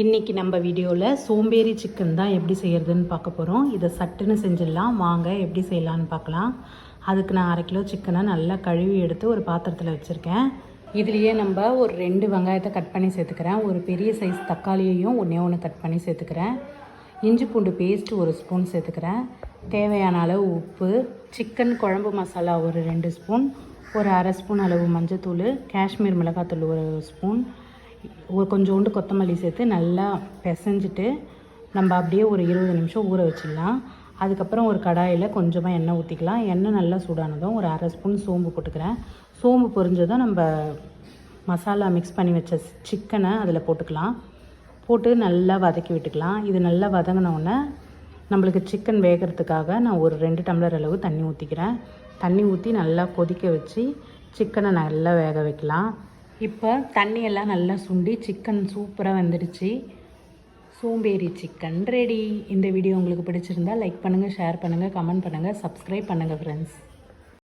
இன்றைக்கி நம்ம வீடியோவில் சோம்பேறி சிக்கன் தான் எப்படி செய்கிறதுன்னு பார்க்க போகிறோம். இதை சட்டுன்னு செஞ்சிடலாம். வாங்க எப்படி செய்யலான்னு பார்க்கலாம். அதுக்கு நான் 1/2 கிலோ சிக்கனை நல்லா கழுவி எடுத்து ஒரு பாத்திரத்தில் வச்சுருக்கேன். இதுலேயே நம்ம ஒரு 2 வெங்காயத்தை கட் பண்ணி சேர்த்துக்கிறேன். ஒரு பெரிய சைஸ் தக்காளியையும் ஒன்று கட் பண்ணி சேர்த்துக்கிறேன். இஞ்சி பூண்டு பேஸ்ட்டு 1 ஸ்பூன் சேர்த்துக்கிறேன். தேவையான அளவு உப்பு, சிக்கன் குழம்பு மசாலா ஒரு 2 ஸ்பூன், ஒரு 1/2 ஸ்பூன் அளவு மஞ்சத்தூள், காஷ்மீர் மிளகாத்தூள் 1 ஸ்பூன், கொஞ்சோண்டு கொத்தமல்லி சேர்த்து நல்லா பிசைஞ்சிட்டு நம்ம அப்படியே ஒரு 20 நிமிஷம் ஊற வச்சிடலாம். அதுக்கப்புறம் ஒரு கடாயில் கொஞ்சமாக எண்ணெய் ஊற்றிக்கலாம். எண்ணெய் நல்லா சூடானதும் ஒரு 1/2 ஸ்பூன் சோம்பு போட்டுக்கிறேன். சோம்பு பொரிஞ்சதும் நம்ம மசாலா மிக்ஸ் பண்ணி வச்ச சிக்கனை அதில் போட்டுக்கலாம். போட்டு நல்லா வதக்கி விட்டுக்கலாம். இது நல்லா வதங்கினோடனே நம்மளுக்கு சிக்கன் வேகிறதுக்காக நான் ஒரு 2 டம்ளர் அளவு தண்ணி ஊற்றிக்கிறேன். தண்ணி ஊற்றி நல்லா கொதிக்க வச்சு சிக்கனை நல்லா வேக வைக்கலாம். இப்போ தண்ணியெல்லாம் நல்லா சுண்டி சிக்கன் சூப்பராக வந்துடுச்சு. சோம்பேறி சிக்கன் ரெடி. இந்த வீடியோ உங்களுக்கு பிடிச்சிருந்தால் லைக் பண்ணுங்கள், ஷேர் பண்ணுங்கள், கமெண்ட் பண்ணுங்கள், சப்ஸ்கிரைப் பண்ணுங்கள் ஃப்ரெண்ட்ஸ்.